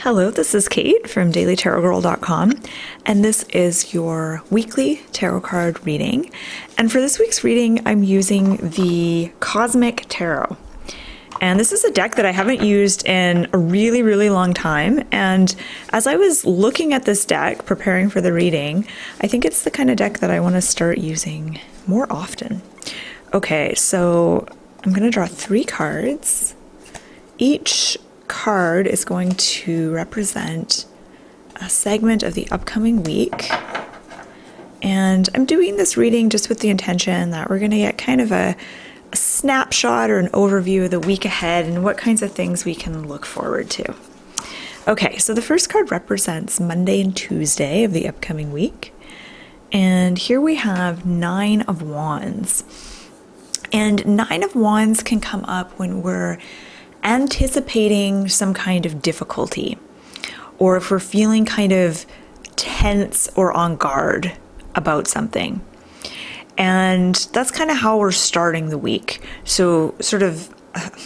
Hello, this is Kate from dailytarotgirl.com, and this is your weekly tarot card reading. And for this week's reading, I'm using the Cosmic Tarot. And this is a deck that I haven't used in a really, really long time. And as I was looking at this deck, preparing for the reading, I think it's the kind of deck that I want to start using more often. Okay, so I'm going to draw 3 cards. Each card is going to represent a segment of the upcoming week, and I'm doing this reading just with the intention that we're going to get kind of a snapshot or an overview of the week ahead and what kinds of things we can look forward to. Okay, so the first card represents Monday and Tuesday of the upcoming week, and here we have 9 of Wands. And 9 of Wands can come up when we're anticipating some kind of difficulty, or if we're feeling kind of tense or on guard about something. And that's kind of how we're starting the week. So sort of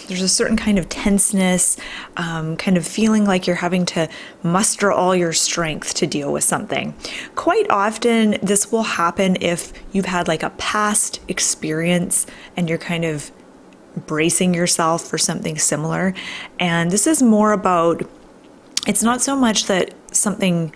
there's a certain kind of tenseness, kind of feeling like you're having to muster all your strength to deal with something. Quite often this will happen if you've had like a past experience and you're kind of bracing yourself for something similar. And this is more about, it's not so much that something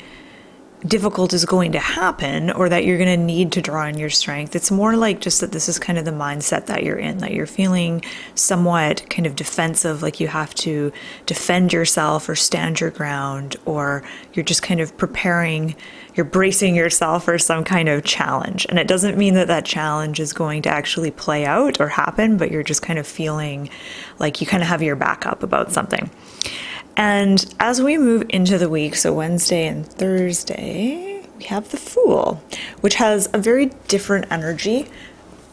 difficult is going to happen or that you're going to need to draw on your strength. It's more like just that this is kind of the mindset that you're in, that you're feeling somewhat kind of defensive, like you have to defend yourself or stand your ground, or you're just kind of preparing, you're bracing yourself for some kind of challenge. And it doesn't mean that that challenge is going to actually play out or happen, but you're just kind of feeling like you kind of have your back up about something. And as we move into the week, so Wednesday and Thursday, we have the Fool, which has a very different energy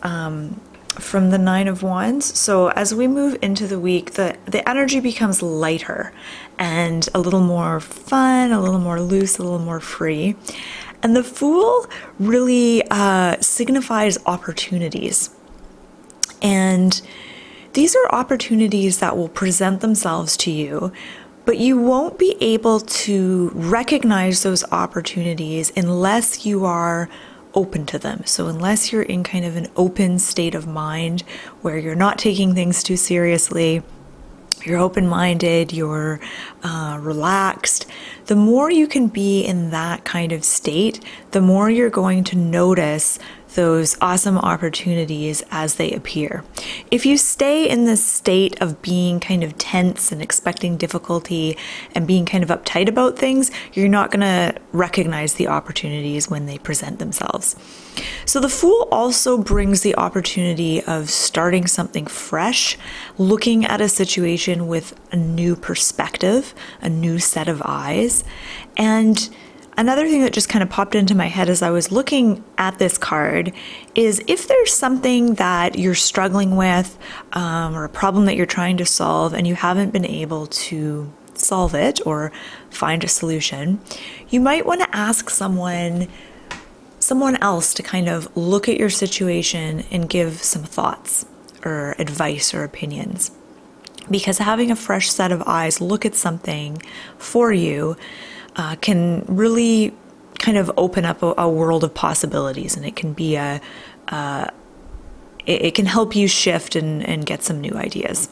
from the 9 of Wands. So as we move into the week, the energy becomes lighter and a little more fun, a little more loose, a little more free. And the Fool really signifies opportunities. And these are opportunities that will present themselves to you, but you won't be able to recognize those opportunities unless you are open to them. So unless you're in kind of an open state of mind where you're not taking things too seriously, you're open-minded, you're relaxed, the more you can be in that kind of state, the more you're going to notice those awesome opportunities as they appear. If you stay in this state of being kind of tense and expecting difficulty and being kind of uptight about things, you're not going to recognize the opportunities when they present themselves. So the Fool also brings the opportunity of starting something fresh, looking at a situation with a new perspective, a new set of eyes. And another thing that just kind of popped into my head as I was looking at this card is if there's something that you're struggling with, or a problem that you're trying to solve and you haven't been able to solve it or find a solution, you might want to ask someone else to kind of look at your situation and give some thoughts or advice or opinions. Because having a fresh set of eyes look at something for you can really kind of open up a world of possibilities, and it can be it can help you shift and get some new ideas.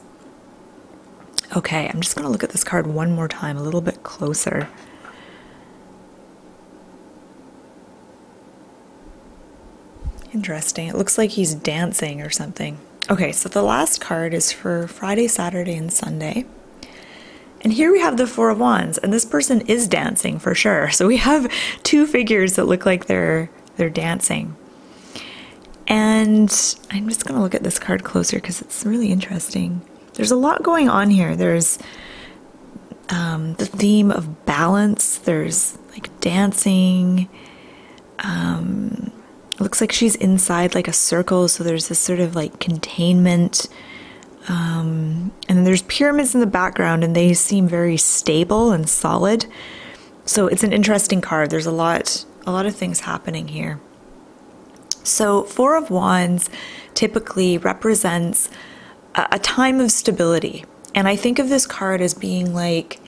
Okay, I'm just going to look at this card one more time, a little bit closer. Interesting. It looks like he's dancing or something. Okay, so the last card is for Friday, Saturday, and Sunday. And here we have the 4 of Wands, and this person is dancing for sure. So we have 2 figures that look like they're dancing. And I'm just going to look at this card closer because it's really interesting. There's a lot going on here. There's the theme of balance. There's like dancing. It looks like she's inside like a circle, so there's this sort of like containment. And there's pyramids in the background, and they seem very stable and solid. So it's an interesting card. There's a lot of things happening here. So 4 of Wands typically represents a time of stability. And I think of this card as being like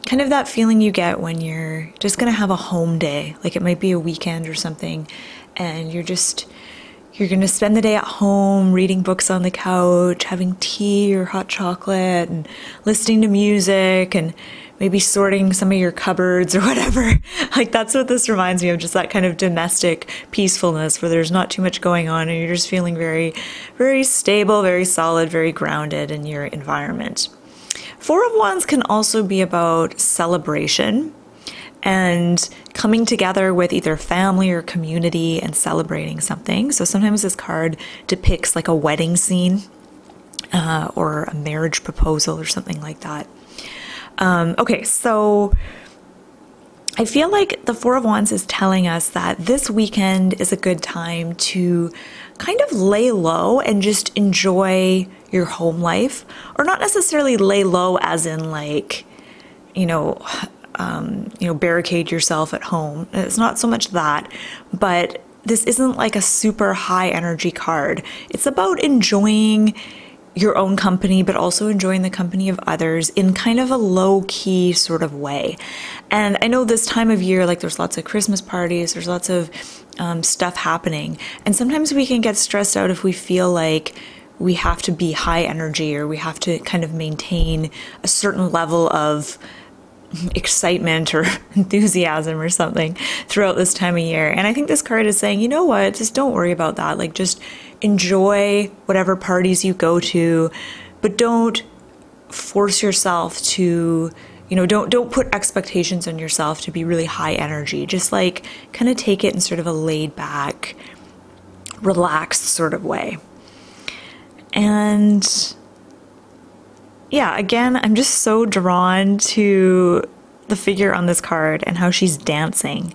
kind of that feeling you get when you're just going to have a home day. Like it might be a weekend or something, and you're going to spend the day at home reading books on the couch, having tea or hot chocolate, and listening to music, and maybe sorting some of your cupboards or whatever. Like that's what this reminds me of, just that kind of domestic peacefulness where there's not too much going on and you're just feeling very, very stable, very solid, very grounded in your environment. Four of Wands can also be about celebration and coming together with either family or community and celebrating something. So sometimes this card depicts like a wedding scene or a marriage proposal or something like that. Okay, so I feel like the Four of Wands is telling us that this weekend is a good time to kind of lay low and just enjoy your home life, or not necessarily lay low as in like, barricade yourself at home. It's not so much that, but this isn't like a super high energy card. It's about enjoying your own company, but also enjoying the company of others in kind of a low-key sort of way. And I know this time of year, like there's lots of Christmas parties, there's lots of stuff happening. And sometimes we can get stressed out if we feel like we have to be high energy or we have to kind of maintain a certain level of excitement or enthusiasm or something throughout this time of year. And I think this card is saying, you know what, just don't worry about that. Like just enjoy whatever parties you go to, but don't force yourself to, don't put expectations on yourself to be really high energy. Just like kind of take it in sort of a laid back, relaxed sort of way. And yeah, again, I'm just so drawn to the figure on this card and how she's dancing.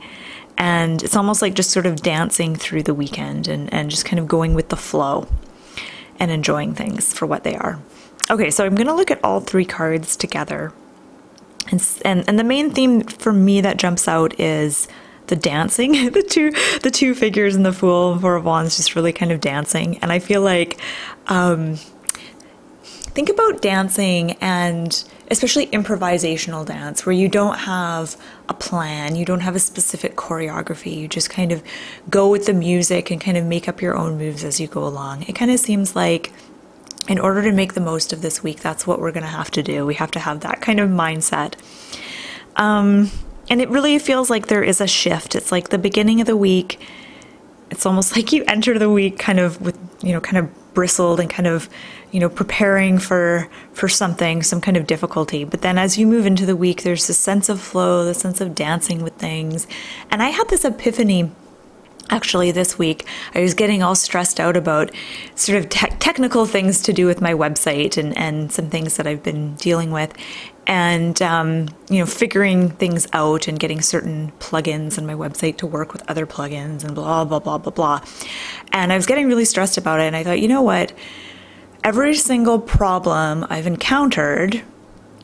And it's almost like just sort of dancing through the weekend and just kind of going with the flow and enjoying things for what they are. Okay, so I'm going to look at all three cards together. And the main theme for me that jumps out is the dancing. the two figures in the Fool and Four of Wands just really kind of dancing. And I feel like think about dancing, and especially improvisational dance, where you don't have a plan, you don't have a specific choreography, you just kind of go with the music and kind of make up your own moves as you go along. It kind of seems like in order to make the most of this week, that's what we're going to have to do. We have to have that kind of mindset. And it really feels like there is a shift. It's like the beginning of the week. It's almost like you enter the week kind of with, kind of bristled and kind of, preparing for something, some kind of difficulty. But then as you move into the week, there's this sense of flow, the sense of dancing with things. And I had this epiphany actually this week. I was getting all stressed out about sort of technical things to do with my website and some things that I've been dealing with. And, figuring things out and getting certain plugins on my website to work with other plugins and blah, blah, blah, blah, blah. And I was getting really stressed about it. And I thought, you know what? Every single problem I've encountered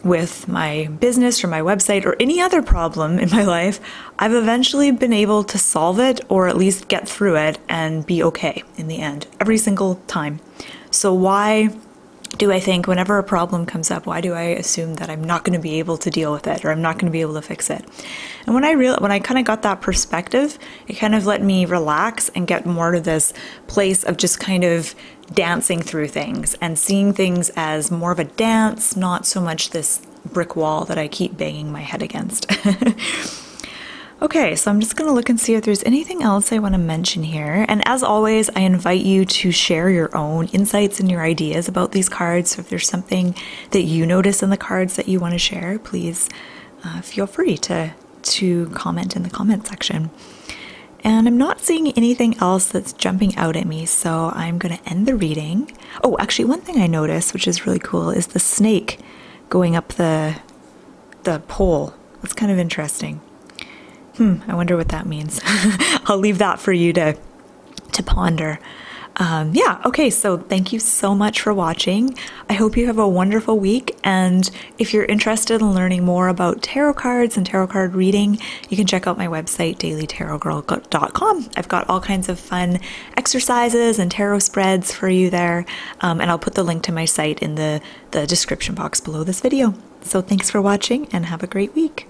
with my business or my website or any other problem in my life, I've eventually been able to solve it or at least get through it and be okay in the end, every single time. So why do I think whenever a problem comes up, why do I assume that I'm not going to be able to deal with it or I'm not going to be able to fix it? And when I kind of got that perspective, it kind of let me relax and get more to this place of just kind of dancing through things and seeing things as more of a dance, not so much this brick wall that I keep banging my head against. Okay, so I'm just going to look and see if there's anything else I want to mention here. And as always, I invite you to share your own insights and your ideas about these cards. So if there's something that you notice in the cards that you want to share, please feel free to comment in the comment section. And I'm not seeing anything else that's jumping out at me, so I'm going to end the reading. Oh, actually, one thing I noticed, which is really cool, is the snake going up the pole. That's kind of interesting. I wonder what that means. I'll leave that for you to ponder. Yeah, okay, so thank you so much for watching. I hope you have a wonderful week, and if you're interested in learning more about tarot cards and tarot card reading, you can check out my website, dailytarotgirl.com. I've got all kinds of fun exercises and tarot spreads for you there, and I'll put the link to my site in the description box below this video. So thanks for watching, and have a great week.